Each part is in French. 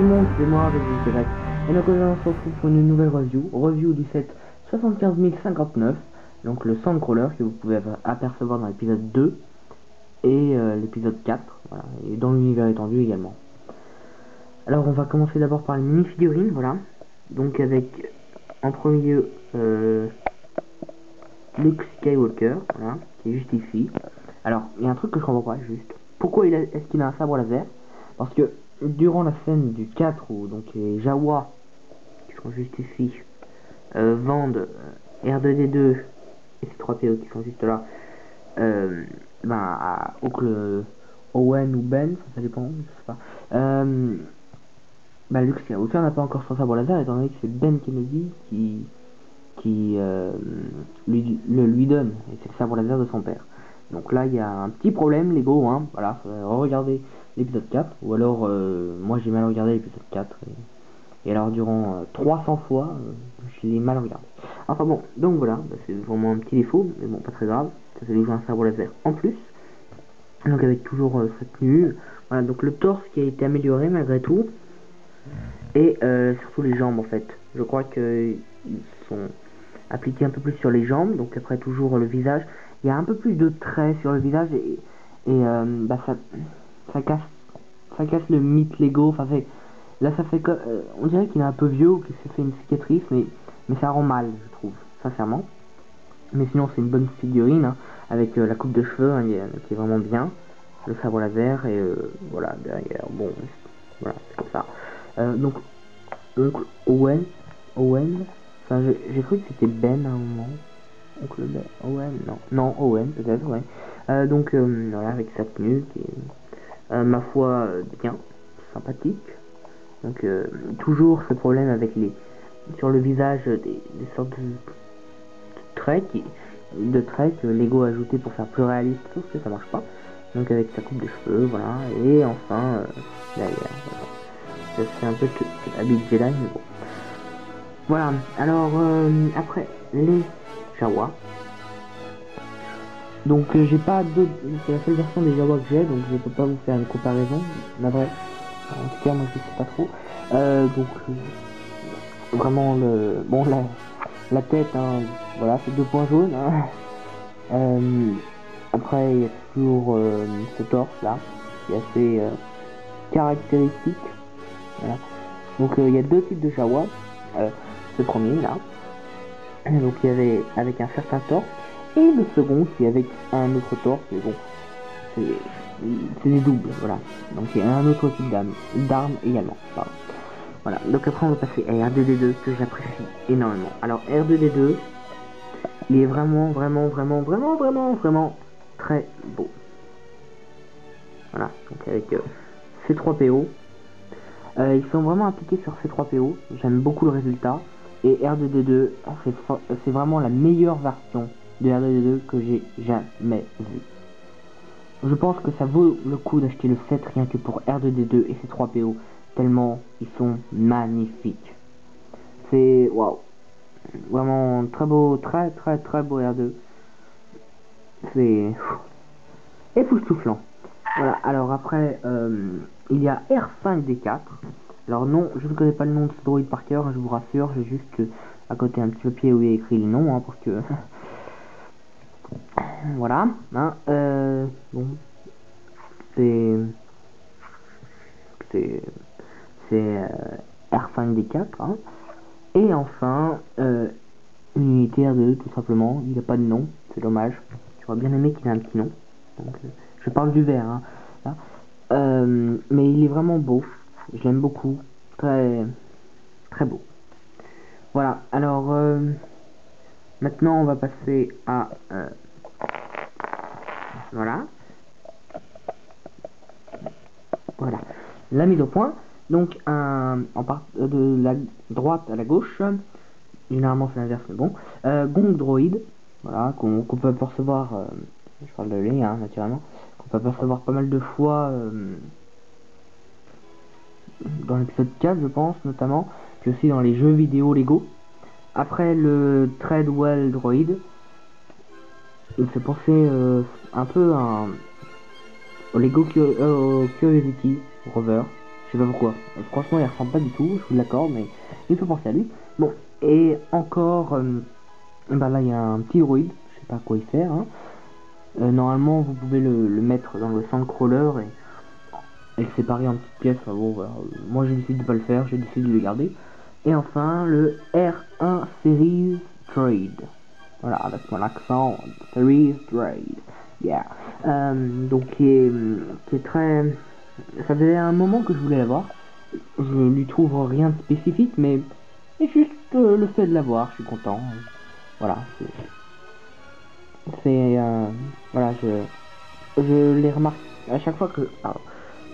Simon, c'est moi avec vous direct. Et donc aujourd'hui on se retrouve pour une nouvelle review du set 75059, donc le Sandcrawler que vous pouvez apercevoir dans l'épisode 2 et l'épisode 4, voilà, et dans l'univers étendu également. Alors on va commencer d'abord par les mini-figurines, voilà, donc avec en premier lieu Luke Skywalker, voilà, qui est juste ici. Alors il y a un truc que je comprends pas juste, pourquoi est-ce qu'il a un sabre laser? Parce que durant la scène du 4 où donc les Jawa qui sont juste ici vendent R2D2 et C3PO qui sont juste là à Owen ou Ben, ça dépend, je sais pas. Luke Skywalker n'a pas encore son sabre laser étant donné que c'est Ben Kennedy qui lui donne, et c'est le sabre laser de son père. Donc là il y a un petit problème Lego, hein, voilà, regardez l'épisode 4, ou alors moi j'ai mal regardé l'épisode 4, et alors durant 300 fois, je l'ai mal regardé. Enfin bon, donc voilà, c'est vraiment un petit défaut, mais bon, pas très grave, ça c'est déjà un sabre laser en plus, donc avec toujours cette tenue, voilà, donc le torse qui a été amélioré malgré tout, et surtout les jambes en fait, je crois qu'ils sont appliqués un peu plus sur les jambes, donc après toujours le visage, il y a un peu plus de traits sur le visage, et ça casse le mythe Lego, enfin là ça fait que on dirait qu'il est un peu vieux ou qu'il s'est fait une cicatrice, mais ça rend mal, je trouve, sincèrement. Mais sinon c'est une bonne figurine, hein, avec la coupe de cheveux, hein, qui est vraiment bien, le sabre laser, et voilà, derrière, bon, voilà, c'est comme ça. Donc Owen, enfin j'ai cru que c'était Ben à un moment. Oncle Ben, Owen, non, Owen peut-être, ouais. Voilà, avec sa tenue qui est, ma foi, bien, sympathique. Donc toujours ce problème avec sur le visage des sortes de traits que Lego a ajouté pour faire plus réaliste, sauf que ça marche pas. Donc avec sa coupe de cheveux, voilà, et enfin derrière, voilà. C'est un peu habit de Jedi, mais bon. Voilà, alors après les Jawa. Donc j'ai pas d'autres, c'est la seule version des Jawa que j'ai, donc je peux pas vous faire une comparaison, la vraie. En tout cas moi je sais pas trop. Vraiment la tête, hein, voilà, c'est 2 points jaunes, hein. Après il y a toujours ce torse là qui est assez caractéristique, voilà. Donc il y a 2 types de Jawa, ce premier là, donc il y avait avec un certain torse, et le second qui est avec un autre torse, mais bon, c'est des doubles, voilà. Donc il y a un autre type d'arme également, pardon. Voilà, donc après on va passer à R2D2 que j'apprécie énormément. Alors R2D2, il est vraiment très beau. Voilà, donc avec C3PO. Ils sont vraiment appliqués sur C3PO, j'aime beaucoup le résultat. Et R2D2, c'est vraiment la meilleure version de R2D2 que j'ai jamais vue. Je pense que ça vaut le coup d'acheter le set rien que pour R2D2 et C3PO, tellement ils sont magnifiques. C'est waouh, vraiment très beau, très beau R2. C'est époustouflant. Voilà, alors après il y a R5D4. Alors non, je ne connais pas le nom de ce droïde par cœur, hein, je vous rassure, j'ai juste à côté un petit papier où il y a écrit le nom, hein, parce que voilà, hein, bon, c'est R5D4, hein. Et enfin une unité R2 tout simplement, il n'a pas de nom, c'est dommage, j'aurais bien aimé qu'il ait un petit nom. Donc je parle du vert, hein, là. Mais il est vraiment beau, je l'aime beaucoup, très beau. Voilà, alors maintenant on va passer à voilà la mise au point. Donc en part de la droite à la gauche, généralement c'est l'inverse, mais bon, Gong Droid, voilà, qu'on peut apercevoir, je parle de lui, hein, naturellement, qu'on peut apercevoir pas mal de fois dans l'épisode 4 je pense notamment, puis aussi dans les jeux vidéo Lego. Après le Treadwell Droid, il fait penser au Lego Curiosity Rover, Je sais pas pourquoi. Franchement, il ressemble pas du tout, je vous l'accorde, mais il peut penser à lui. Bon, et encore, bah là, il y a un petit droïde, je sais pas à quoi il sert. Hein. Normalement, vous pouvez le mettre dans le Sandcrawler et le séparer en petites pièces. Enfin, bon, voilà. Moi, j'ai décidé de pas le faire, j'ai décidé de le garder. Et enfin, le R1 Series Trade. Voilà, avec mon accent, Series Trade. Yeah. Donc, qui est très... Ça faisait un moment que je voulais l'avoir. Je lui trouve rien de spécifique, mais juste le fait de l'avoir, je suis content. Voilà, c'est voilà, je les remarque à chaque fois que... Ah,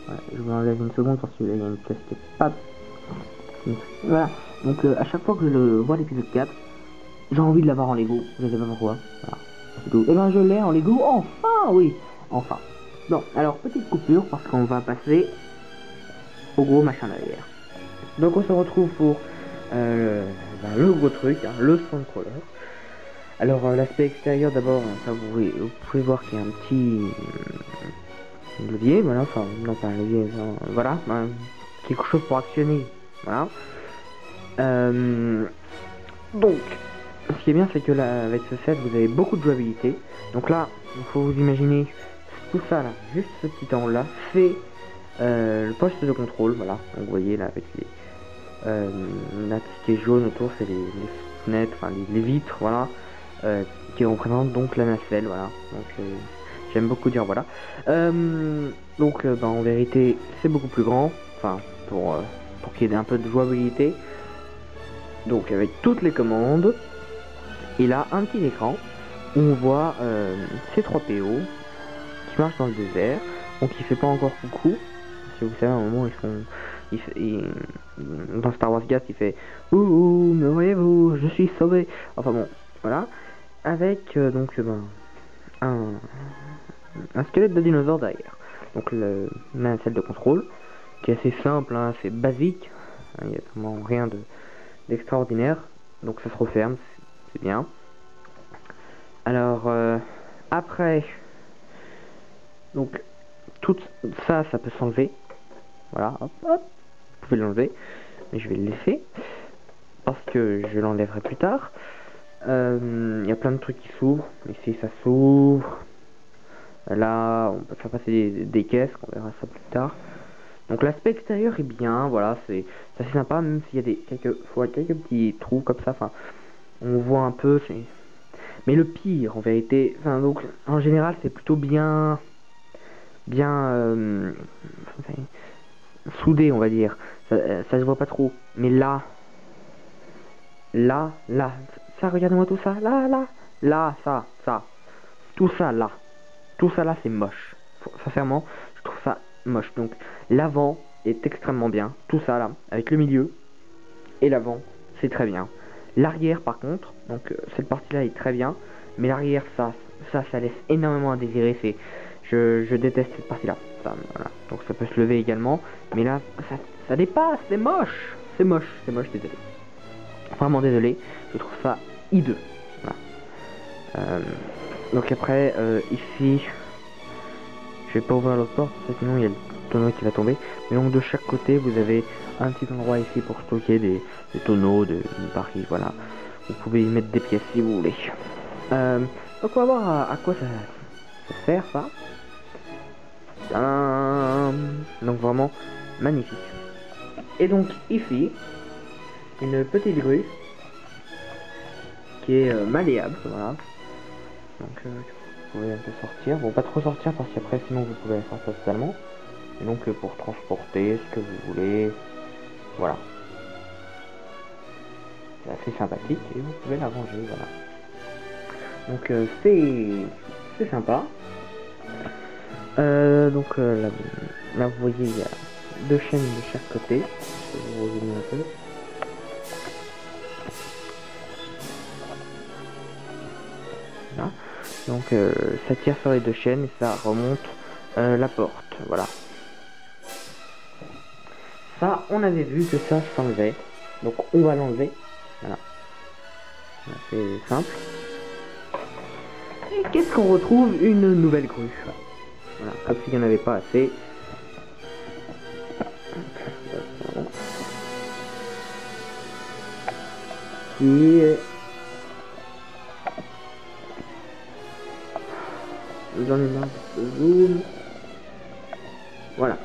ouais, je vous enlève une seconde parce qu'il y a une pièce qui est pas... Voilà, donc à chaque fois que je le vois l'épisode 4, j'ai envie de l'avoir en Lego, je sais pas pourquoi. Voilà, c'est tout. Et ben je l'ai en Lego, enfin, oui, enfin. Bon, alors petite coupure parce qu'on va passer au gros machin derrière. Donc on se retrouve pour le gros truc, hein, le Sandcrawler. Alors l'aspect extérieur d'abord, ça vous pouvez voir qu'il y a un petit levier, voilà, enfin non pas un levier, voilà, quelque chose pour actionner, voilà. Donc, ce qui est bien, c'est que là, avec ce set, vous avez beaucoup de jouabilité. Donc là, il faut vous imaginer tout ça là, juste ce petit angle là, c'est le poste de contrôle, voilà. Donc vous voyez là avec les là, ce qui est jaune autour, c'est les fenêtres, enfin les vitres, voilà, qui représentent donc la nacelle, voilà. Donc j'aime beaucoup dire voilà. Donc bah, en vérité, c'est beaucoup plus grand, enfin pour qu'il y ait un peu de jouabilité. Donc avec toutes les commandes, il a un petit écran où on voit C3PO qui marche dans le désert, donc il fait pas encore coucou. Si vous savez, à un moment dans Star Wars 4 il fait ouh, me voyez-vous, je suis sauvé. Enfin bon, voilà. Avec donc un squelette de dinosaure derrière. Donc la salle de contrôle qui est assez simple, hein, c'est basique. Il n'y a vraiment rien d'extraordinaire. Donc ça se referme, c'est bien. Alors après, donc tout ça, ça peut s'enlever. Voilà, hop, hop, vous pouvez l'enlever, mais je vais le laisser parce que je l'enlèverai plus tard. Il y a plein de trucs qui s'ouvrent. Ici, ça s'ouvre. Là, on peut faire passer des caisses, on verra ça plus tard. Donc l'aspect extérieur est bien, voilà, c'est assez sympa, même s'il y a quelques petits trous comme ça. Enfin, on voit un peu, mais le pire, en vérité, enfin donc en général, c'est plutôt bien soudé, on va dire. Ça se voit pas trop. Mais là, ça, regardez-moi tout ça, là, ça, tout ça là, c'est moche. Sincèrement, je trouve ça moche. Donc l'avant est extrêmement bien, tout ça là, avec le milieu et l'avant, c'est très bien. L'arrière par contre, donc cette partie-là est très bien, mais l'arrière, ça laisse énormément à désirer. Je déteste cette partie-là. Voilà. Donc ça peut se lever également, mais là, ça dépasse, c'est moche, désolé. Vraiment désolé, je trouve ça hideux. Voilà. Donc après, ici, je vais pas ouvrir l'autre porte, parce que sinon il y a le tonneau qui va tomber. Mais donc de chaque côté, vous avez un petit endroit ici pour stocker des tonneaux, des barils, voilà. Vous pouvez y mettre des pièces si vous voulez. Donc on va voir à quoi ça sert ça. Donc vraiment magnifique. Et donc ici, une petite grue qui est malléable, voilà. Donc vous pouvez un peu sortir, bon pas trop sortir parce qu'après sinon vous pouvez sortir totalement. Et donc pour transporter ce que vous voulez, voilà. C'est assez sympathique et vous pouvez la ranger, voilà. Donc c'est sympa. Donc là vous voyez il y a deux chaînes de chaque côté. Je vais vous résumer un peu. Voilà. Donc ça tire sur les deux chaînes et ça remonte la porte, voilà. Ça on avait vu que ça s'enlevait, donc on va l'enlever, voilà. C'est simple. Et qu'est-ce qu'on retrouve? Une nouvelle grue. Voilà, comme s'il n'y en avait pas assez. Donc, qui est... J'en ai marre de ce zoom. Voilà.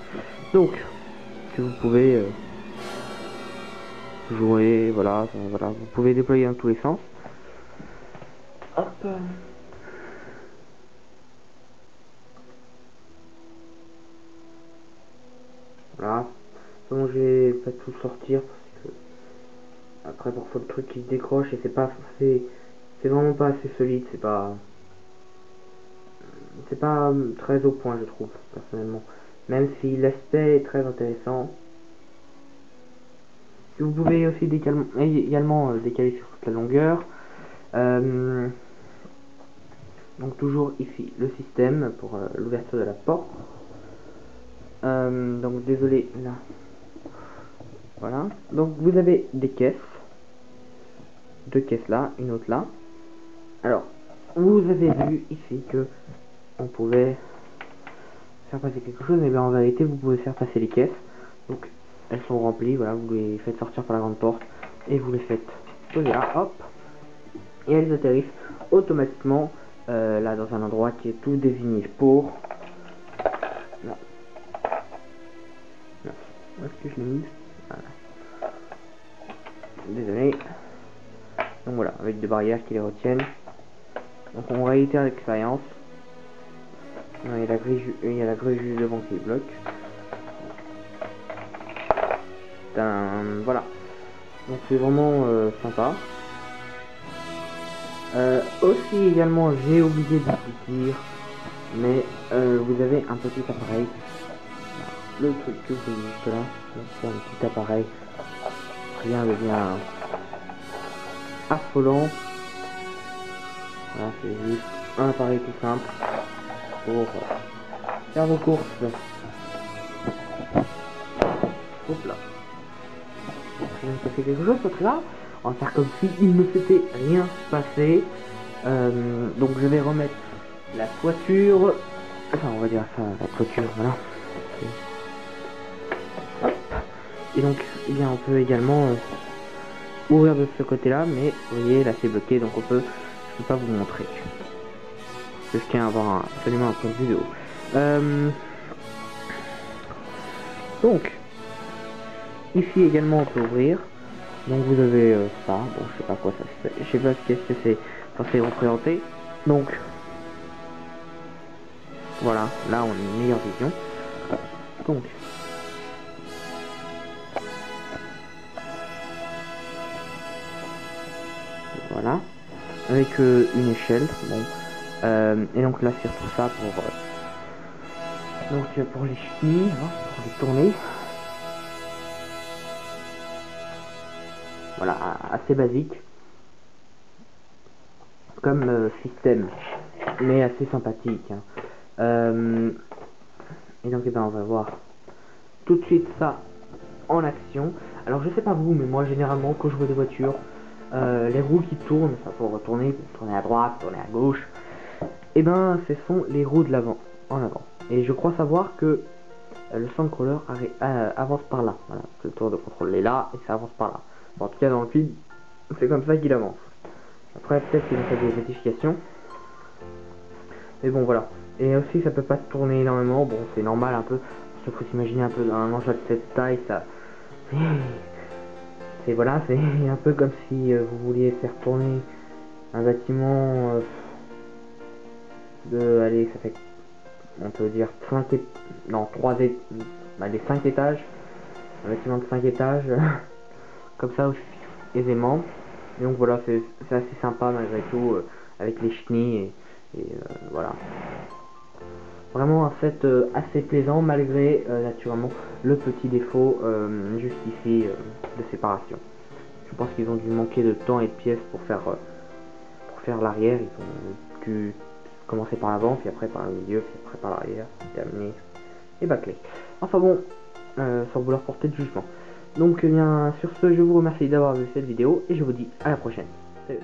Donc, que vous pouvez jouer, voilà, voilà, vous pouvez déployer dans tous les sens. Hop. Voilà. Bon, je vais pas tout sortir parce que après parfois le truc qui se décroche et c'est vraiment pas assez solide, c'est pas très au point je trouve personnellement. Même si l'aspect est très intéressant. Vous pouvez aussi également décaler sur toute la longueur. Donc toujours ici le système pour l'ouverture de la porte. Donc désolé là. Voilà. Donc vous avez des caisses. Deux caisses là, une autre là. Alors, vous avez vu ici que on pouvait faire passer quelque chose, mais bien en vérité vous pouvez faire passer les caisses. Donc elles sont remplies, voilà, vous les faites sortir par la grande porte et vous les faites poser là, hop, et elles atterrissent automatiquement là dans un endroit qui est tout désigné pour... Là. Là. Où est-ce que je l'ai mis? Voilà. Désolé. Donc voilà, avec des barrières qui les retiennent. Donc on réitère l'expérience. Il y a la grille juste devant qui bloque. Voilà. Donc c'est vraiment sympa. Aussi également, j'ai oublié de vous dire, mais vous avez un petit appareil. Le truc que vous voyez juste là, c'est un petit appareil. Rien de bien affolant. Voilà, c'est juste un appareil tout simple pour faire vos courses. Hop là. Je viens de passer quelque chose, c'est là. On va faire comme si il ne s'était rien passé. Donc je vais remettre la toiture. Enfin, on va dire ça, la toiture, voilà. Hop. Et donc, eh bien, on peut également ouvrir de ce côté-là, mais vous voyez, là c'est bloqué, donc je peux pas vous montrer. Parce que je tiens à avoir absolument un point de vidéo. Donc, ici également on peut ouvrir. Donc vous avez ça, bon je sais pas quoi ça fait, je sais pas ce que c'est censé représenter. Donc voilà, là on a une meilleure vision. Donc voilà, avec une échelle, bon, et donc là c'est tout ça pour pour les chenilles, hein, pour les tourner. Voilà, assez basique comme système, mais assez sympathique. Hein. Et donc, eh ben, on va voir tout de suite ça en action. Alors, je sais pas vous, mais moi, généralement, quand je vois des voitures, les roues qui tournent, ça pour tourner à droite, tourner à gauche, et ben, ce sont les roues de l'avant, en avant. Et je crois savoir que le Sandcrawler avance par là. Voilà, le tour de contrôle est là et ça avance par là. Bon, en tout cas, dans le film, c'est comme ça qu'il avance. Après, peut-être qu'il a fait des modifications. Mais bon, voilà. Et aussi, ça peut pas tourner énormément. Bon, c'est normal un peu. Il faut s'imaginer un peu un engin de cette taille. Ça, c'est voilà, c'est un peu comme si vous vouliez faire tourner un bâtiment allez, ça fait, on peut dire 5 non 3 les 5 étages. Un bâtiment de 5 étages. Comme ça aussi aisément. Et donc voilà, c'est assez sympa malgré tout avec les chenilles et voilà. Vraiment un set assez plaisant malgré naturellement le petit défaut juste ici de séparation. Je pense qu'ils ont dû manquer de temps et de pièces pour faire l'arrière. Ils ont dû commencer par l'avant, puis après par le milieu, puis après par l'arrière, et amener et bâcler. Enfin bon, sans vouloir porter de jugement. Donc eh bien sur ce, je vous remercie d'avoir vu cette vidéo et je vous dis à la prochaine. Salut.